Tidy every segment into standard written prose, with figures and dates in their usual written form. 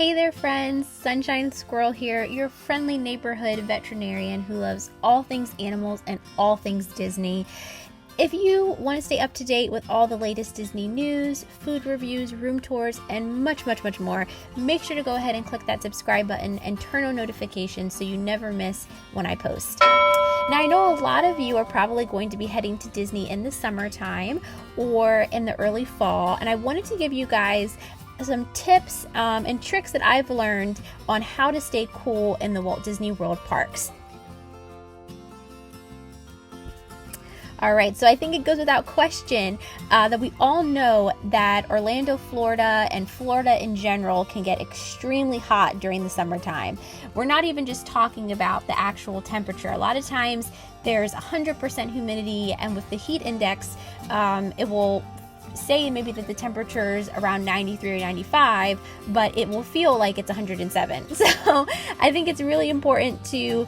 Hey there friends, Sunshine Squirrel here, your friendly neighborhood veterinarian who loves all things animals and all things Disney. If you want to stay up to date with all the latest Disney news, food reviews, room tours, and much more, make sure to go ahead and click that subscribe button and turn on notifications so you never miss when I post. Now, I know a lot of you are probably going to be heading to Disney in the summertime or in the early fall, and I wanted to give you guys some tips and tricks that I've learned on how to stay cool in the Walt Disney World parks. All right, so I think it goes without question that we all know that Orlando, Florida, and Florida in general can get extremely hot during the summertime. We're not even just talking about the actual temperature. A lot of times there's 100% humidity, and with the heat index, it will say maybe that the temperature is around 93 or 95, but it will feel like it's 107. So I think it's really important to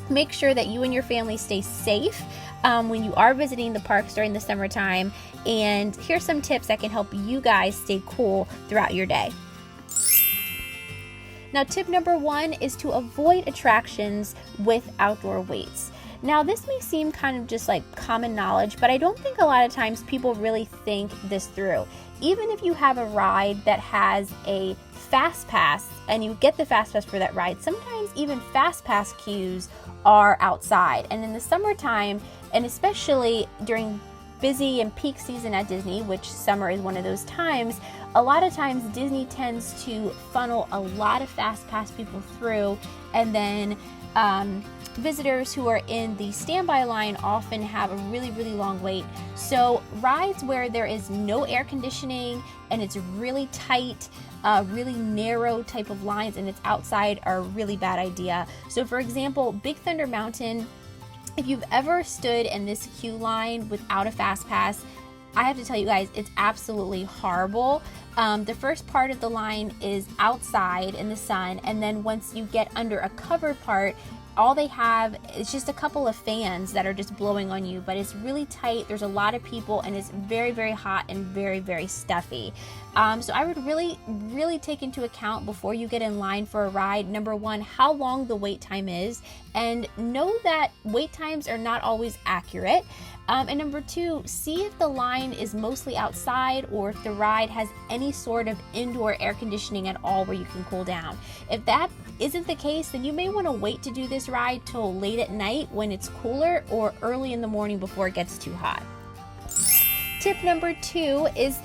make sure that you and your family stay safe when you are visiting the parks during the summertime. And here's some tips that can help you guys stay cool throughout your day. Now, tip number 1 is to avoid attractions with outdoor waits. Now, this may seem kind of just like common knowledge, but I don't think a lot of times people really think this through. Even if you have a ride that has a fast pass and you get the fast pass for that ride, sometimes even fast pass queues are outside. And in the summertime, and especially during busy and peak season at Disney, which summer is one of those times, a lot of times Disney tends to funnel a lot of fast pass people through, and then visitors who are in the standby line often have a really long wait. So rides where there is no air conditioning and it's really tight, really narrow type of lines, and it's outside, are a really bad idea. So for example, Big Thunder Mountain, if you've ever stood in this queue line without a fast pass, I have to tell you guys, it's absolutely horrible. The first part of the line is outside in the sun, and then once you get under a covered part, all they have is just a couple of fans that are just blowing on you, but it's really tight. There's a lot of people, and it's very hot and very stuffy. So I would really take into account before you get in line for a ride, number 1, how long the wait time is, and know that wait times are not always accurate. And number 2, see if the line is mostly outside or if the ride has any sort of indoor air conditioning at all where you can cool down. If that isn't the case, then you may want to wait to do this ride till late at night when it's cooler, or early in the morning before it gets too hot. Tip number 2 is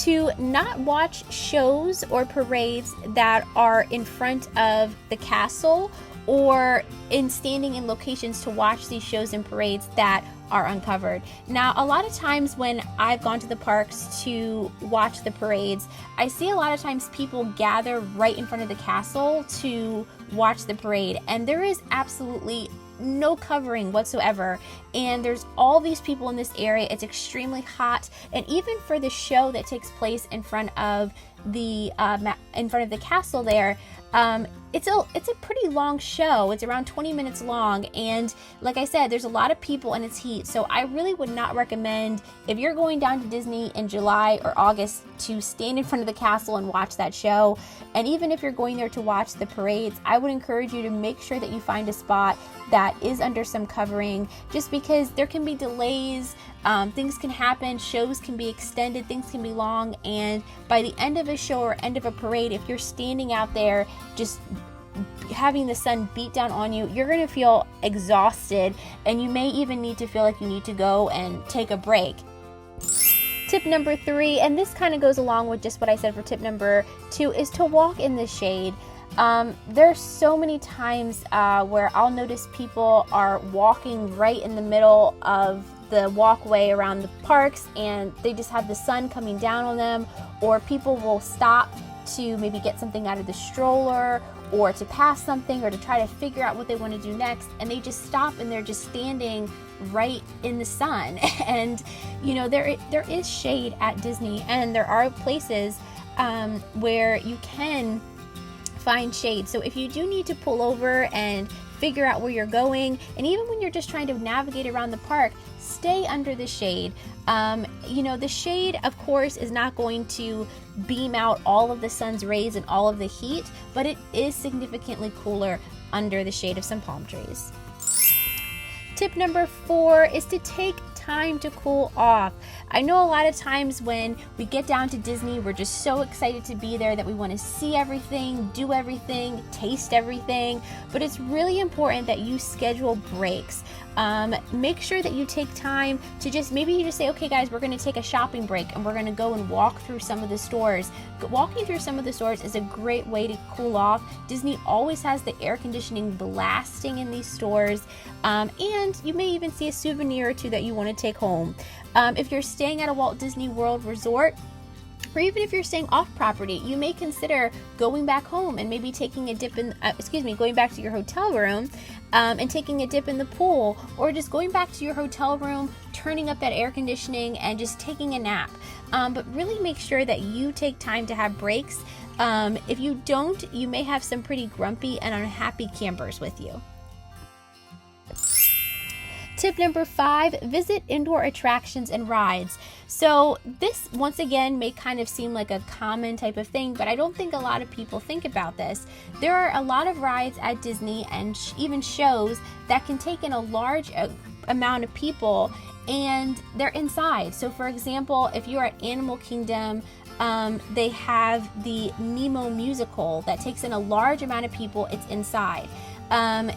to not watch shows or parades that are in front of the castle, or in standing in locations to watch these shows and parades that are uncovered. Now, a lot of times when I've gone to the parks to watch the parades, I see a lot of times people gather right in front of the castle to watch the parade, and there is absolutely no covering whatsoever, and there's all these people in this area. It's extremely hot, and even for the show that takes place in front of the castle there, it's a pretty long show. It's around 20 minutes long, and like I said, there's a lot of people and it's heat. So I really would not recommend, if you're going down to Disney in July or August, to stand in front of the castle and watch that show. And even if you're going there to watch the parades, I would encourage you to make sure that you find a spot that is under some covering, just because there can be delays, things can happen, shows can be extended, things can be long, and by the end of a show or end of a parade, if you're standing out there just having the sun beat down on you, you're going to feel exhausted, and you may even need to feel like you need to go and take a break. Tip number 3, and this kind of goes along with just what I said for tip number 2, is to walk in the shade. There's so many times where I'll notice people are walking right in the middle of the walkway around the parks, and they just have the sun coming down on them, or people will stop to maybe get something out of the stroller, or to pass something, or to try to figure out what they want to do next, and they just stop and they're just standing right in the sun. And you know, there is shade at Disney, and there are places where you can find shade. So if you do need to pull over and figure out where you're going. And even when you're just trying to navigate around the park, stay under the shade. The shade, of course, is not going to beam out all of the sun's rays and all of the heat, but it is significantly cooler under the shade of some palm trees. Tip number 4 is to take time to cool off. I know a lot of times when we get down to Disney, we're just so excited to be there that we want to see everything, do everything, taste everything, but it's really important that you schedule breaks. Make sure that you take time to maybe you just say, okay guys, we're going to take a shopping break and we're going to go and walk through some of the stores. Walking through some of the stores is a great way to cool off. Disney always has the air conditioning blasting in these stores, and you may even see a souvenir or two that you want to take home. If you're staying at a Walt Disney World resort, or even if you're staying off property, you may consider going back home and maybe taking a dip in, going back to your hotel room and taking a dip in the pool, or just going back to your hotel room, turning up that air conditioning and just taking a nap. But really make sure that you take time to have breaks. If you don't, you may have some pretty grumpy and unhappy campers with you. Tip number 5, visit indoor attractions and rides. So this, once again, may kind of seem like a common type of thing, but I don't think a lot of people think about this. There are a lot of rides at Disney and even shows that can take in a large amount of people, and they're inside. So for example, if you're at Animal Kingdom, they have the Nemo musical that takes in a large amount of people. It's inside.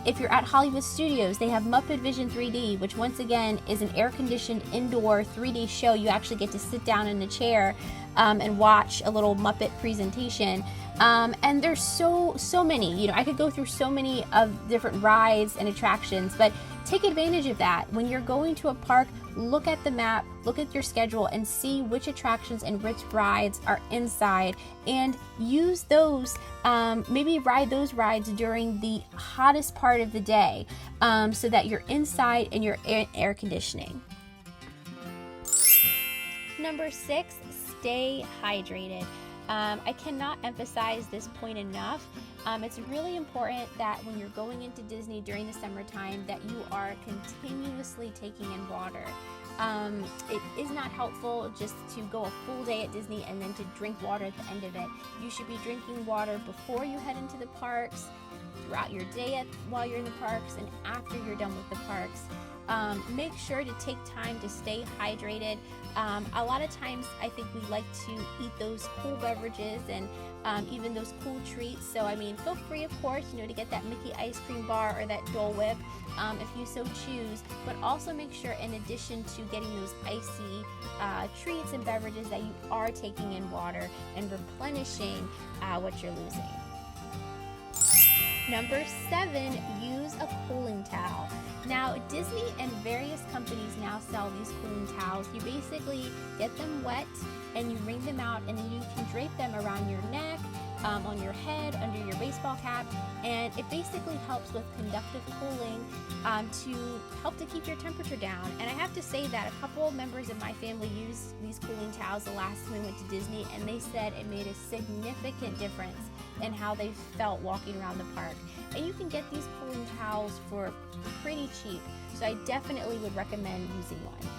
If you're at Hollywood Studios, they have Muppet Vision 3D, which once again is an air-conditioned indoor 3D show. You actually get to sit down in a chair and watch a little Muppet presentation. And there's so many. I could go through so many of different rides and attractions, but take advantage of that. When you're going to a park, look at the map, look at your schedule, and see which attractions and which rides are inside, and use those, maybe ride those rides during the hottest part of the day, so that you're inside and you're air conditioning. Number 6, stay hydrated. I cannot emphasize this point enough. It's really important that when you're going into Disney during the summertime that you are continuously taking in water. It is not helpful just to go a full day at Disney and then to drink water at the end of it. You should be drinking water before you head into the parks, throughout your day while you're in the parks, and after you're done with the parks. Make sure to take time to stay hydrated. A lot of times I think we like to eat those cool beverages and even those cool treats. So feel free, of course, to get that Mickey ice cream bar or that Dole Whip if you so choose. But also make sure, in addition to getting those icy treats and beverages, that you are taking in water and replenishing what you're losing. Number 7, use a cooling towel. Now, Disney and various companies now sell these cooling towels. You basically get them wet and you wring them out, and then you can drape them around your neck, on your head, under your baseball cap, and it basically helps with conductive cooling to help to keep your temperature down. And I have to say that a couple of members of my family used these cooling towels the last time we went to Disney, and they said it made a significant difference in how they felt walking around the park. And you can get these cooling towels for pretty cheap, so I definitely would recommend using one.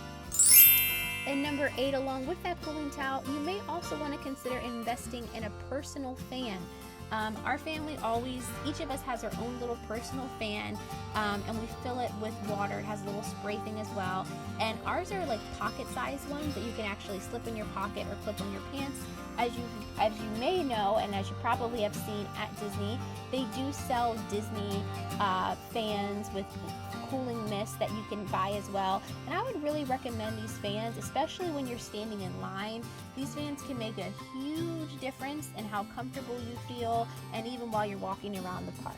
And number 8, along with that cooling towel, you may also want to consider investing in a personal fan. Our family each of us has our own little personal fan, and we fill it with water. It has a little spray thing as well. And ours are like pocket-sized ones that you can actually slip in your pocket or clip on your pants. As you may know, and as you probably have seen at Disney, they do sell Disney fans with cooling mist that you can buy as well. And I would really recommend these fans, especially when you're standing in line. These fans can make a huge difference in how comfortable you feel, and even while you're walking around the park.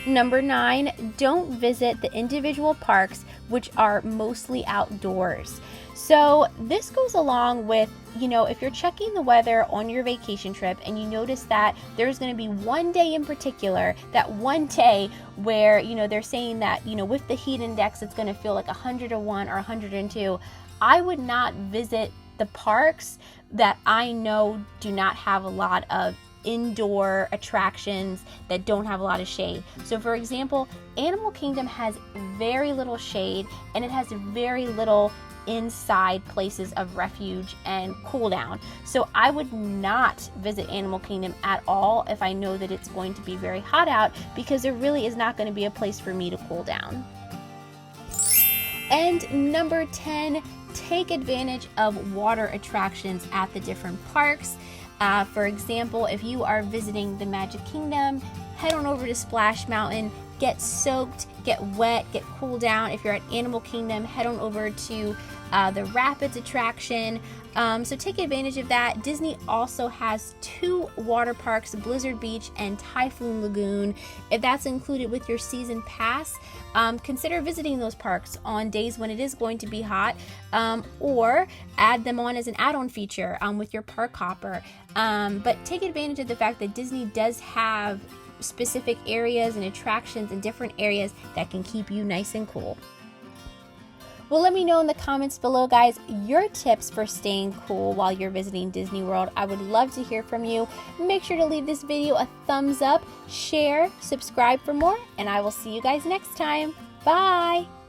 Number 9, don't visit the individual parks, which are mostly outdoors. So this goes along with, if you're checking the weather on your vacation trip and you notice that there's going to be one day in particular, that one day where, they're saying that, with the heat index, it's going to feel like 101 or 102. I would not visit the parks that I know do not have a lot of indoor attractions that don't have a lot of shade. So for example, Animal Kingdom has very little shade, and it has very little inside places of refuge and cool down. So I would not visit Animal Kingdom at all if I know that it's going to be very hot out, because there really is not going to be a place for me to cool down. And number 10, take advantage of water attractions at the different parks. For example, if you are visiting the Magic Kingdom, head on over to Splash Mountain, get soaked, get wet, get cool down. If you're at Animal Kingdom, head on over to the Rapids attraction. So take advantage of that. Disney also has 2 water parks, Blizzard Beach and Typhoon Lagoon. If that's included with your season pass, consider visiting those parks on days when it is going to be hot, or add them on as an add-on feature with your park hopper. But take advantage of the fact that Disney does have specific areas and attractions in different areas that can keep you nice and cool. Well, let me know in the comments below, guys, your tips for staying cool while you're visiting Disney World. I would love to hear from you. Make sure to leave this video a thumbs up, share, subscribe for more, and I will see you guys next time. Bye!